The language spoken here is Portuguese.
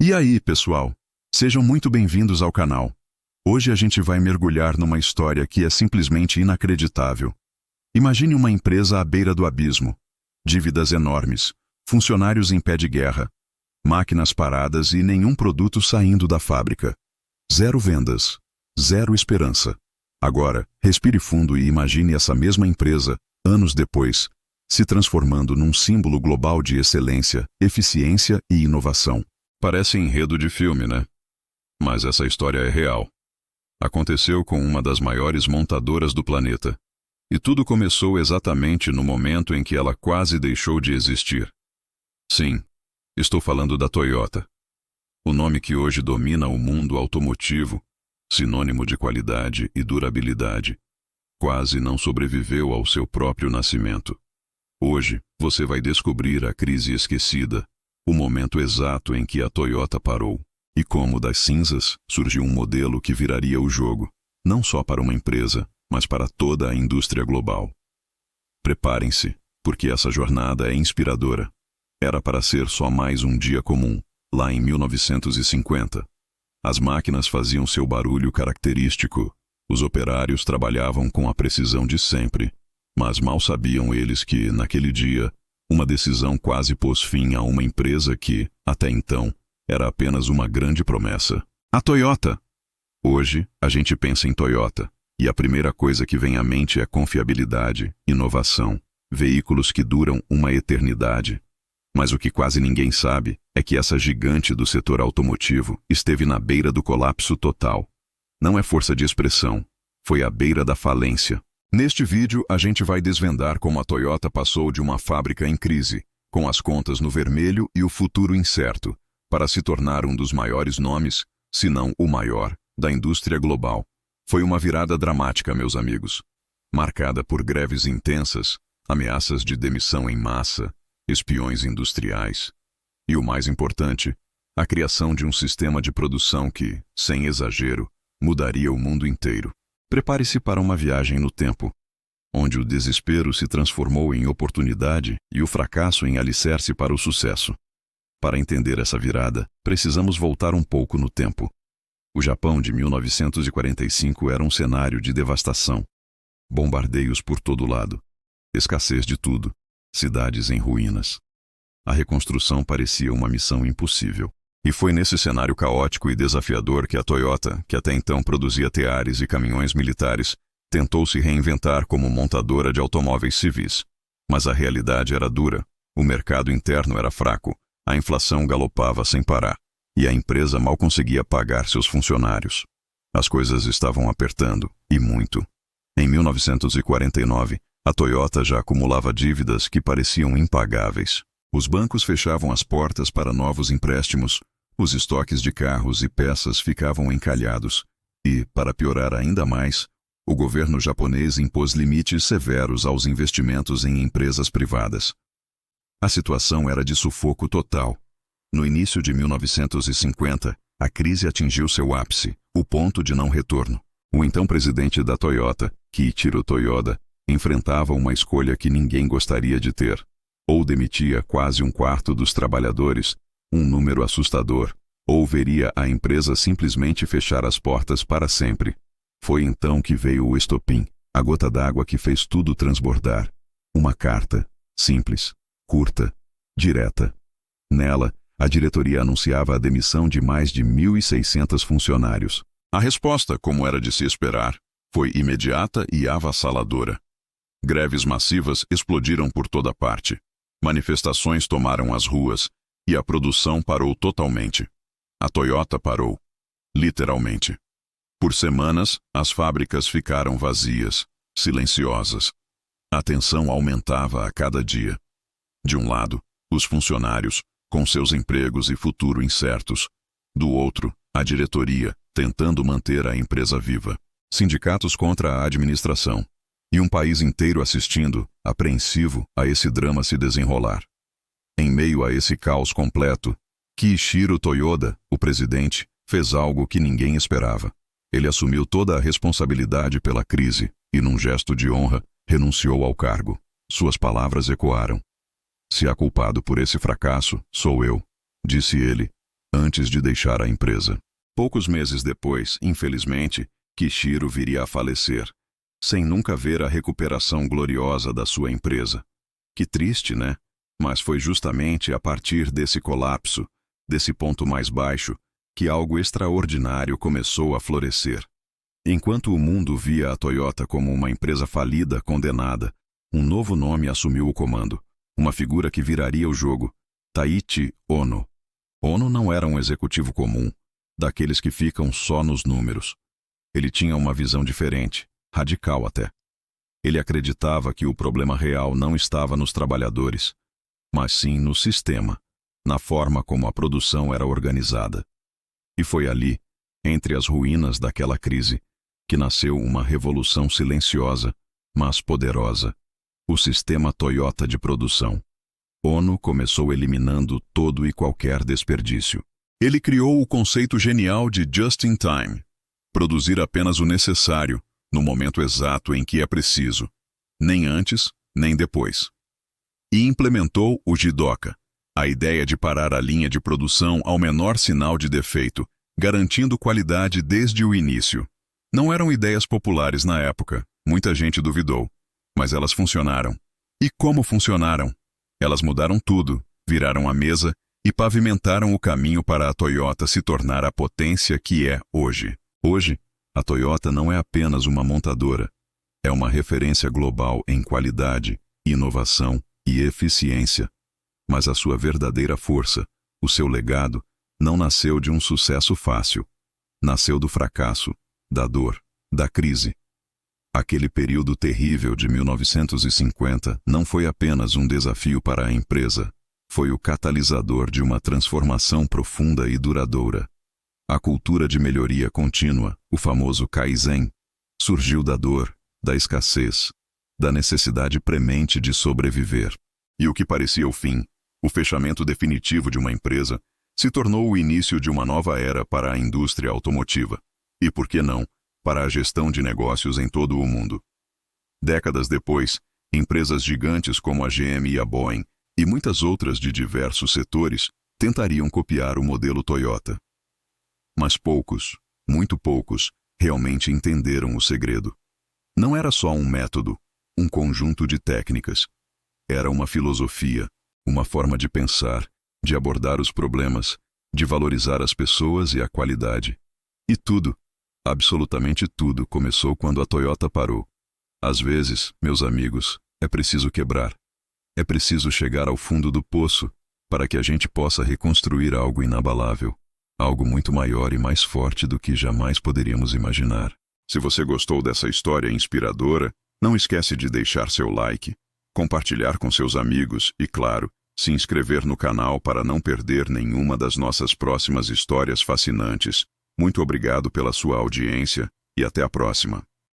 E aí, pessoal? Sejam muito bem-vindos ao canal. Hoje a gente vai mergulhar numa história que é simplesmente inacreditável. Imagine uma empresa à beira do abismo. Dívidas enormes, funcionários em pé de guerra, máquinas paradas e nenhum produto saindo da fábrica. Zero vendas, zero esperança. Agora, respire fundo e imagine essa mesma empresa, anos depois, se transformando num símbolo global de excelência, eficiência e inovação. Parece enredo de filme, né? Mas essa história é real. Aconteceu com uma das maiores montadoras do planeta. E tudo começou exatamente no momento em que ela quase deixou de existir. Sim, estou falando da Toyota. O nome que hoje domina o mundo automotivo, sinônimo de qualidade e durabilidade, quase não sobreviveu ao seu próprio nascimento. Hoje, você vai descobrir a crise esquecida, o momento exato em que a Toyota parou, e como das cinzas surgiu um modelo que viraria o jogo, não só para uma empresa, mas para toda a indústria global. Preparem-se, porque essa jornada é inspiradora. Era para ser só mais um dia comum, lá em 1950. As máquinas faziam seu barulho característico, os operários trabalhavam com a precisão de sempre, mas mal sabiam eles que, naquele dia, uma decisão quase pôs fim a uma empresa que, até então, era apenas uma grande promessa. A Toyota! Hoje, a gente pensa em Toyota, e a primeira coisa que vem à mente é confiabilidade, inovação, veículos que duram uma eternidade. Mas o que quase ninguém sabe é que essa gigante do setor automotivo esteve na beira do colapso total. Não é força de expressão, foi à beira da falência. Neste vídeo, a gente vai desvendar como a Toyota passou de uma fábrica em crise, com as contas no vermelho e o futuro incerto, para se tornar um dos maiores nomes, se não o maior, da indústria global. Foi uma virada dramática, meus amigos, marcada por greves intensas, ameaças de demissão em massa, espiões industriais e, o mais importante, a criação de um sistema de produção que, sem exagero, mudaria o mundo inteiro. Prepare-se para uma viagem no tempo, onde o desespero se transformou em oportunidade e o fracasso em alicerce para o sucesso. Para entender essa virada, precisamos voltar um pouco no tempo. O Japão de 1945 era um cenário de devastação. Bombardeios por todo lado, escassez de tudo, cidades em ruínas. A reconstrução parecia uma missão impossível. E foi nesse cenário caótico e desafiador que a Toyota, que até então produzia teares e caminhões militares, tentou se reinventar como montadora de automóveis civis. Mas a realidade era dura, o mercado interno era fraco, a inflação galopava sem parar, e a empresa mal conseguia pagar seus funcionários. As coisas estavam apertando, e muito. Em 1949, a Toyota já acumulava dívidas que pareciam impagáveis. Os bancos fechavam as portas para novos empréstimos, os estoques de carros e peças ficavam encalhados e, para piorar ainda mais, o governo japonês impôs limites severos aos investimentos em empresas privadas. A situação era de sufoco total. No início de 1950, a crise atingiu seu ápice, o ponto de não retorno. O então presidente da Toyota, Kiichiro Toyoda, enfrentava uma escolha que ninguém gostaria de ter. Ou demitia quase um quarto dos trabalhadores, um número assustador, ou veria a empresa simplesmente fechar as portas para sempre. Foi então que veio o estopim, a gota d'água que fez tudo transbordar. Uma carta, simples, curta, direta. Nela, a diretoria anunciava a demissão de mais de 1.600 funcionários. A resposta, como era de se esperar, foi imediata e avassaladora. Greves massivas explodiram por toda parte. Manifestações tomaram as ruas e a produção parou totalmente. A Toyota parou, literalmente. Por semanas, as fábricas ficaram vazias, silenciosas. A tensão aumentava a cada dia. De um lado, os funcionários, com seus empregos e futuro incertos. Do outro, a diretoria, tentando manter a empresa viva. Sindicatos contra a administração. E um país inteiro assistindo, apreensivo, a esse drama se desenrolar. Em meio a esse caos completo, Kiichiro Toyoda, o presidente, fez algo que ninguém esperava. Ele assumiu toda a responsabilidade pela crise e, num gesto de honra, renunciou ao cargo. Suas palavras ecoaram. "Se há culpado por esse fracasso, sou eu", disse ele, antes de deixar a empresa. Poucos meses depois, infelizmente, Kishiro viria a falecer, sem nunca ver a recuperação gloriosa da sua empresa. Que triste, né? Mas foi justamente a partir desse colapso, desse ponto mais baixo, que algo extraordinário começou a florescer. Enquanto o mundo via a Toyota como uma empresa falida, condenada, um novo nome assumiu o comando, uma figura que viraria o jogo: Taiichi Ohno. Ohno não era um executivo comum, daqueles que ficam só nos números. Ele tinha uma visão diferente, radical até. Ele acreditava que o problema real não estava nos trabalhadores, mas sim no sistema, na forma como a produção era organizada. E foi ali, entre as ruínas daquela crise, que nasceu uma revolução silenciosa, mas poderosa: o sistema Toyota de produção. Ohno começou eliminando todo e qualquer desperdício. Ele criou o conceito genial de just in time, produzir apenas o necessário, no momento exato em que é preciso, nem antes, nem depois. E implementou o Jidoka, a ideia de parar a linha de produção ao menor sinal de defeito, garantindo qualidade desde o início. Não eram ideias populares na época, muita gente duvidou, mas elas funcionaram. E como funcionaram? Elas mudaram tudo, viraram a mesa e pavimentaram o caminho para a Toyota se tornar a potência que é hoje. Hoje, a Toyota não é apenas uma montadora, é uma referência global em qualidade, inovação e eficiência. Mas a sua verdadeira força, o seu legado, não nasceu de um sucesso fácil. Nasceu do fracasso, da dor, da crise. Aquele período terrível de 1950 não foi apenas um desafio para a empresa, foi o catalisador de uma transformação profunda e duradoura. A cultura de melhoria contínua, o famoso Kaizen, surgiu da dor, da escassez, da necessidade premente de sobreviver. E o que parecia o fim, o fechamento definitivo de uma empresa, se tornou o início de uma nova era para a indústria automotiva. E por que não, para a gestão de negócios em todo o mundo. Décadas depois, empresas gigantes como a GM e a Boeing, e muitas outras de diversos setores, tentariam copiar o modelo Toyota. Mas poucos, muito poucos, realmente entenderam o segredo. Não era só um método, um conjunto de técnicas. Era uma filosofia, uma forma de pensar, de abordar os problemas, de valorizar as pessoas e a qualidade. E tudo, absolutamente tudo, começou quando a Toyota parou. Às vezes, meus amigos, é preciso quebrar. É preciso chegar ao fundo do poço para que a gente possa reconstruir algo inabalável, algo muito maior e mais forte do que jamais poderíamos imaginar. Se você gostou dessa história inspiradora, não esquece de deixar seu like, compartilhar com seus amigos e, claro, se inscrever no canal para não perder nenhuma das nossas próximas histórias fascinantes. Muito obrigado pela sua audiência e até a próxima.